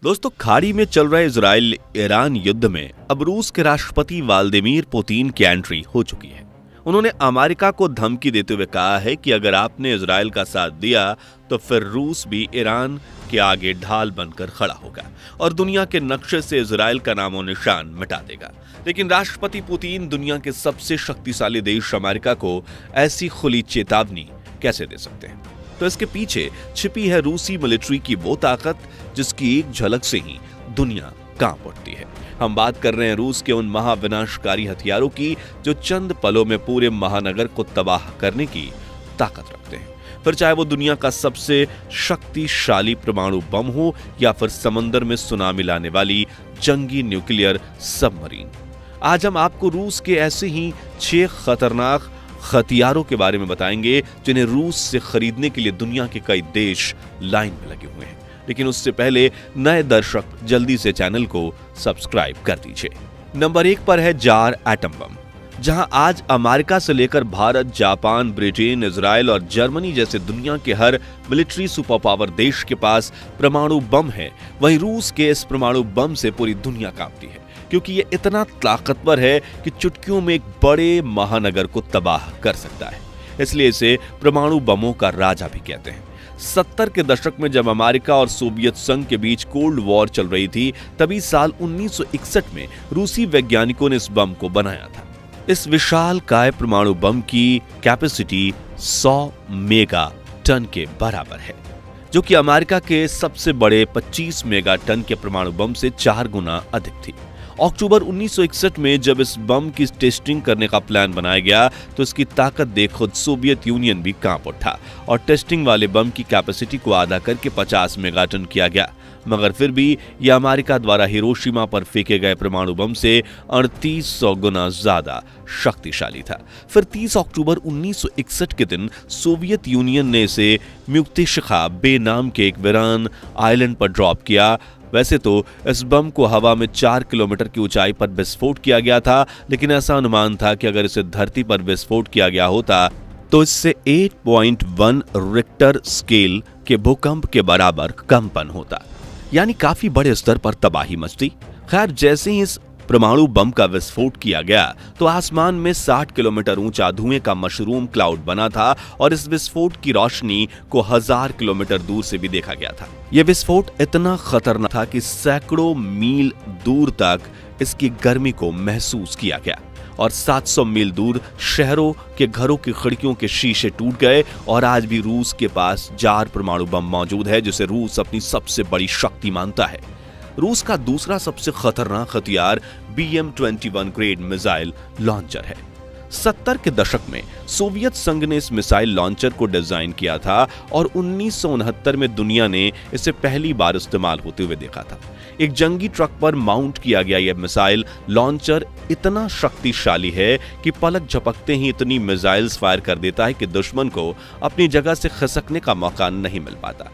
दोस्तों, खाड़ी में चल रहे इजराइल ईरान युद्ध में अब रूस के राष्ट्रपति व्लादिमीर पुतिन की एंट्री हो चुकी है। उन्होंने अमेरिका को धमकी देते हुए कहा है कि अगर आपने इजराइल का साथ दिया तो फिर रूस भी ईरान के आगे ढाल बनकर खड़ा होगा और दुनिया के नक्शे से इजराइल का नामो निशान मिटा देगा। लेकिन राष्ट्रपति पुतिन दुनिया के सबसे शक्तिशाली देश अमेरिका को ऐसी खुली चेतावनी कैसे दे सकते हैं? तो इसके पीछे छिपी है रूसी मिलिट्री की वो ताकत जिसकी एक झलक से ही दुनिया कांप उठती है। हम बात कर रहे हैं रूस के उन महाविनाशकारी हथियारों की जो चंद पलों में पूरे महानगर को तबाह करने की ताकत रखते हैं, फिर चाहे वो दुनिया का सबसे शक्तिशाली परमाणु बम हो या फिर समंदर में सुनामी लाने वाली जंगी न्यूक्लियर सबमरीन। आज हम आपको रूस के ऐसे ही 6 खतरनाक हथियारों के बारे में बताएंगे जिन्हें रूस से खरीदने के लिए दुनिया के कई देश लाइन में लगे हुए हैं। लेकिन उससे पहले नए दर्शक जल्दी से चैनल को सब्सक्राइब कर दीजिए। नंबर 1 पर है जार एटम बम। जहां आज अमेरिका से लेकर भारत, जापान, ब्रिटेन, इजराइल और जर्मनी जैसे दुनिया के हर मिलिट्री सुपर पावर देश के पास परमाणु बम है, वहीं रूस के इस परमाणु बम से पूरी दुनिया कांपती है, क्योंकि ये इतना ताकतवर है कि चुटकियों में एक बड़े महानगर को तबाह कर सकता है। इसलिए इसे परमाणु बमों का राजा भी कहते हैं। 70 के दशक में जब अमेरिका और सोवियत संघ के बीच कोल्ड वॉर चल रही थी, तभी साल 1961 में रूसी वैज्ञानिकों ने इस बम को बनाया था। इस विशाल काय परमाणु बम की कैपेसिटी 100 मेगा टन के बराबर है, जो कि अमेरिका के सबसे बड़े 25 मेगा टन के परमाणु बम से 4 गुना अधिक थी। अक्टूबर 1961 में जब इस बम की टेस्टिंग करने का प्लान बनाया गया तो इसकी ताकत देख खुद सोवियत यूनियन भी कांप उठा और टेस्टिंग वाले बम की कैपेसिटी को आधा करके 50 मेगाटन किया गया। मगर फिर भी यह अमेरिका द्वारा हिरोशिमा पर फेंके गए परमाणु बम से 3800 गुना ज्यादा शक्तिशाली था। फिर 30 अक्टूबर 1961 के दिन सोवियत यूनियन ने इसे म्यूक्तिशिखा बे नाम के एक वीरान आइलैंड पर ड्रॉप किया। वैसे तो इस बम को हवा में 4 किलोमीटर की ऊंचाई पर विस्फोट किया गया था, लेकिन ऐसा अनुमान था कि अगर इसे धरती पर विस्फोट किया गया होता तो इससे 8.1 रिक्टर स्केल के भूकंप के बराबर कंपन होता, यानी काफी बड़े स्तर पर तबाही मचती। खैर, जैसे ही इस परमाणु बम का विस्फोट किया गया तो आसमान में 60 किलोमीटर ऊंचा धुएं का मशरूम क्लाउड बना था और इस विस्फोट की रोशनी को 1000 किलोमीटर दूर से भी देखा गया था। यह विस्फोट इतना खतरनाक था कि सैकड़ों मील दूर तक इसकी गर्मी को महसूस किया गया और 700 मील दूर शहरों के घरों की खिड़कियों के शीशे टूट गए। और आज भी रूस के पास जार परमाणु बम मौजूद है, जिसे रूस अपनी सबसे बड़ी शक्ति मानता है। रूस का दूसरा सबसे खतरनाक हथियार BM-21 ग्रेड मिसाइल लॉन्चर है। 70 के दशक में सोवियत संघ ने इस मिसाइल लॉन्चर को डिजाइन किया था और 1969 में दुनिया ने इसे पहली बार इस्तेमाल होते हुए देखा था। एक जंगी ट्रक पर माउंट किया गया यह मिसाइल लॉन्चर इतना शक्तिशाली है कि पलक झपकते ही इतनी मिसाइल्स फायर कर देता है कि दुश्मन को अपनी जगह से खिसकने का मौका नहीं मिल पाता।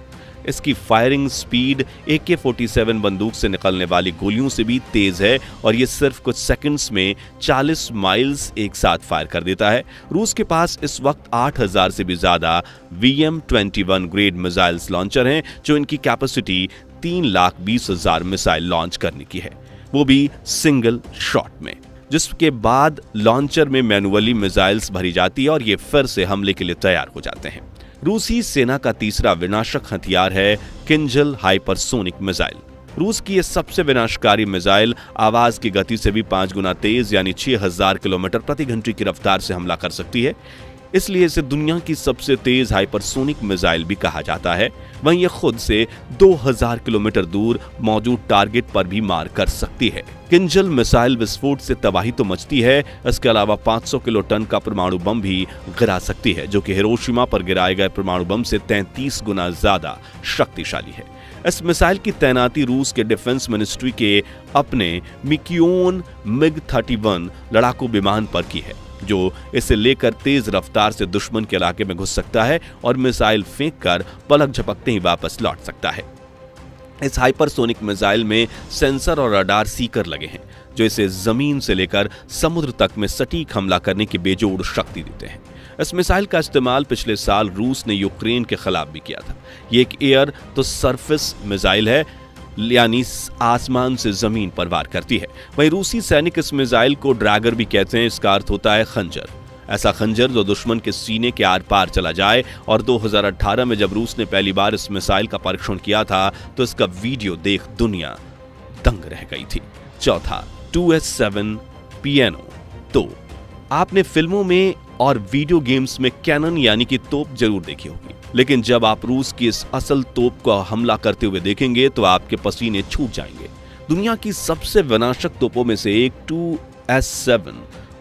इसकी फायरिंग स्पीड AK-47 बंदूक से निकलने वाली गोलियों से भी तेज है और यह सिर्फ कुछ सेकंड्स में 40 माइल्स एक साथ फायर कर देता है। रूस के पास इस वक्त 8000 से भी ज्यादा BM-21 ग्रेड मिसाइल्स लॉन्चर हैं, जो इनकी कैपेसिटी 3,20,000 मिसाइल लॉन्च करने की है, वो भी सिंगल शॉट में, जिसके बाद लॉन्चर में मैनुअली मिसाइल्स भरी जाती है और ये फिर से हमले के लिए तैयार हो जाते हैं। रूसी सेना का तीसरा विनाशक हथियार है किंजल हाइपरसोनिक मिसाइल। रूस की यह सबसे विनाशकारी मिसाइल आवाज की गति से भी 5 गुना तेज यानी 6000 किलोमीटर प्रति घंटे की रफ्तार से हमला कर सकती है। इसलिए इसे दुनिया की सबसे तेज हाइपरसोनिक मिसाइल भी कहा जाता है। वहीं यह खुद से 2000 किलोमीटर दूर मौजूद टारगेट पर भी मार कर सकती है। किंजल मिसाइल विस्फोट से तबाही तो मचती है, इसके अलावा 500 किलो टन का परमाणु बम भी गिरा सकती है, जो कि हिरोशिमा पर गिराए गए परमाणु बम से 33 गुना ज्यादा शक्तिशाली है। इस मिसाइल की तैनाती रूस के डिफेंस मिनिस्ट्री के अपने मिकियोन MiG-31 लड़ाकू विमान पर की है, जो इसे लेकर तेज रफ्तार से दुश्मन के इलाके में घुस सकता है और मिसाइल फेंककर पलक झपकते ही वापस लौट सकता है। इस हाइपरसोनिक मिसाइल में सेंसर और रडार सीकर लगे हैं, जो इसे जमीन से लेकर समुद्र तक में सटीक हमला करने की बेजोड़ शक्ति देते हैं। इस मिसाइल का इस्तेमाल पिछले साल रूस ने यूक्रेन के खिलाफ भी किया था। ये एक एयर तो सरफेस मिसाइल है यानी आसमान से जमीन पर वार करती है। वहीं रूसी सैनिक इस मिसाइल को ड्रैगर भी कहते हैं। इसका अर्थ होता है खंजर। ऐसा खंजर जो दुश्मन के सीने के आर पार चला जाए। और 2018 में जब रूस ने पहली बार इस मिसाइल का परीक्षण किया था तो इसका वीडियो देख दुनिया दंग रह गई थी। चौथा, 2S7 पियानो। तो आपने फिल्मों में और वीडियो गेम्स में कैनन यानी कि तोप जरूर देखी होगी, लेकिन जब आप रूस की इस असल तोप को हमला करते हुए देखेंगे तो आपके पसीने छूट जाएंगे। दुनिया की सबसे विनाशक तोपों में से एक 2S7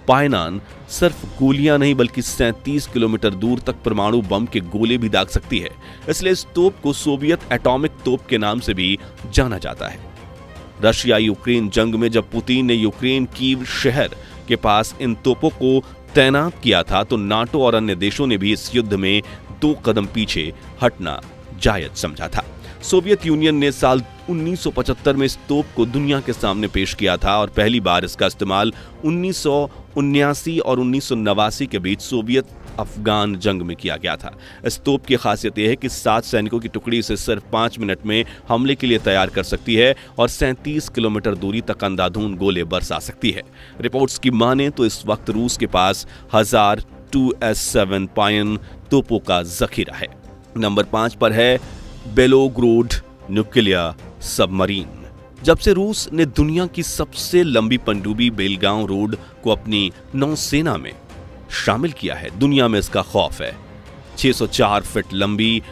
पायनान सिर्फ गोलियां नहीं बल्कि 37 किलोमीटर दूर तक परमाणु बम के गोले भी दाग सकती है। इसलिए इस तोप को सोवियत एटॉमिक तोप के नाम से भी जाना जाता है। रशिया यूक्रेन जंग में जब पुतिन ने यूक्रेन कीव शहर के पास इन तोपों को तैनात किया था तो नाटो और अन्य देशों ने भी इस युद्ध में 2 कदम पीछे हटना जायज समझा था। सोवियत यूनियन ने साल 1975 में इस तोप को दुनिया के सामने पेश किया था और पहली बार इसका इस्तेमाल 1979 और 1989 के बीच सोवियत अफगान जंग में किया गया था। इस तोप की खासियत यह है कि 7 सैनिकों की टुकड़ी इसे सिर्फ 5 मिनट में हमले के लिए तैयार कर सकती है और 37 किलोमीटर दूरी तक अंधाधुंध गोले बरसा सकती है। रिपोर्ट्स की माने तो इस वक्त रूस के पास 1000 2S7 पायन तोपों का जखीरा है। नंबर 5 पर है बेलोग्रोड न्यूक्लियर सबमरीन। जब से रूस ने दुनिया की सबसे लंबी पनडुब्बी बेलगांव रोड को अपनी नौसेना में शामिल किया है, दुनिया में इसका खौफ है। 604 फीट लंबी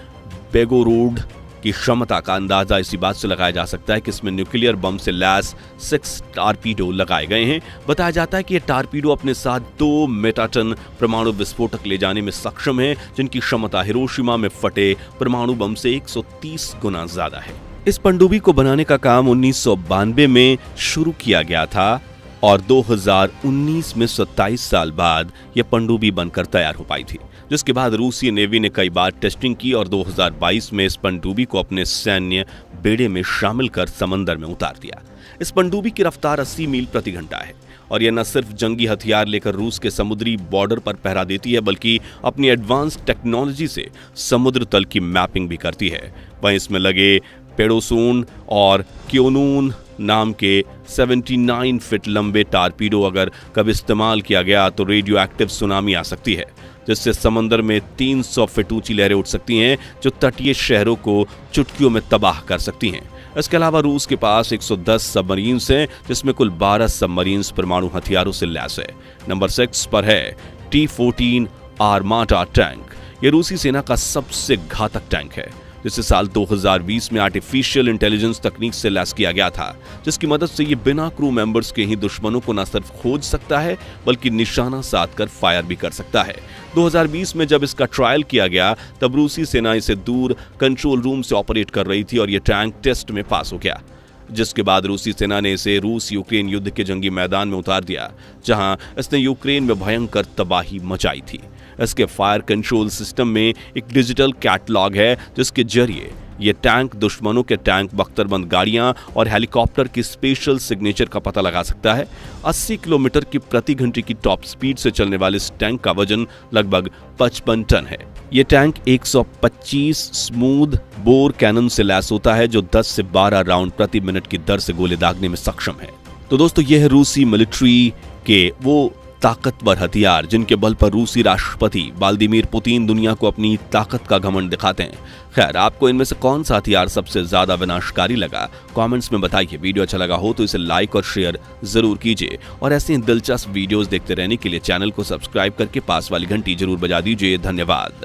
बेगोरोड की क्षमता का अंदाजा इसी बात से लगाया जा सकता है कि इसमें न्यूक्लियर बम से लैस 6 टारपीडो लगाए गए हैं। बताया जाता है कि ये टारपीडो अपने साथ 2 मेगाटन परमाणु विस्फोटक ले जाने में सक्षम है, जिनकी क्षमता हिरोशिमा में फटे परमाणु बम से 130 गुना ज्यादा है। इस पनडुब्बी को बनाने का काम 1992 में शुरू किया गया था और 2019 में 27 साल बाद यह पनडुब्बी बनकर तैयार हो पाई थी, जिसके बाद रूसी नेवी ने कई बार टेस्टिंग की और 2022 में इस पनडुब्बी को अपने सैन्य बेड़े में शामिल कर समंदर में उतार दिया। इस पनडुब्बी की रफ्तार 80 मील प्रति घंटा है और यह न सिर्फ जंगी हथियार लेकर रूस के समुद्री बॉर्डर पर पहरा देती है बल्कि अपनी एडवांस टेक्नोलॉजी से समुद्र तल की मैपिंग भी करती है। वहीं इसमें लगे पेडोसून और क्योनून नाम के 79 फीट लंबे टारपीडो अगर कभी इस्तेमाल किया गया तो रेडियो एक्टिव सुनामी आ सकती है, जिससे समंदर में 300 फीट ऊंची लहरें उठ सकती हैं जो तटीय शहरों को चुटकियों में तबाह कर सकती हैं। इसके अलावा रूस के पास 110 सबमरीन्स हैं, जिसमें कुल 12 सबमरीन्स परमाणु हथियारों से लैस है। नंबर 6 पर है T-14 आर्माटा टैंक। यह रूसी सेना का सबसे घातक टैंक है, जिसे साल 2020 में आर्टिफिशियल इंटेलिजेंस तकनीक से लैस किया गया था, जिसकी मदद से ये बिना क्रू मेंबर्स के ही दुश्मनों को न सिर्फ खोज सकता है बल्कि निशाना साधकर फायर भी कर सकता है। 2020 में जब इसका ट्रायल किया गया तब रूसी सेना इसे दूर कंट्रोल रूम से ऑपरेट कर रही थी और ये टैंक टेस्ट में पास हो गया, जिसके बाद रूसी सेना ने इसे रूस यूक्रेन युद्ध के जंगी मैदान में उतार दिया, जहां इसने यूक्रेन में भयंकर तबाही मचाई थी। इसके फायर कंट्रोल सिस्टम में एक डिजिटल कैटलॉग है, जिसके जरिए ये टैंक दुश्मनों के टैंक, बख्तरबंद गाड़ियां और हेलीकॉप्टर की स्पेशल सिग्नेचर का पता लगा सकता है। 80 किलोमीटर की प्रति घंटे की टॉप स्पीड से चलने वाले इस टैंक का वजन लगभग 55 टन है। ये टैंक 125 स्मूथ बोर कैनन से लैस होता है, जो 10 से 12 राउंड प्रति मिनट की दर से गोले दागने में सक्षम है। तो दोस्तों, यह है रूसी मिलिट्री के वो ताकतवर हथियार जिनके बल पर रूसी राष्ट्रपति व्लादिमीर पुतिन दुनिया को अपनी ताकत का घमंड दिखाते हैं। खैर, आपको इनमें से कौन सा हथियार सबसे ज्यादा विनाशकारी लगा, कमेंट्स में बताइए। वीडियो अच्छा लगा हो तो इसे लाइक और शेयर जरूर कीजिए और ऐसे ही दिलचस्प वीडियोस देखते रहने के लिए चैनल को सब्सक्राइब करके पास वाली घंटी जरूर बजा दीजिए। धन्यवाद।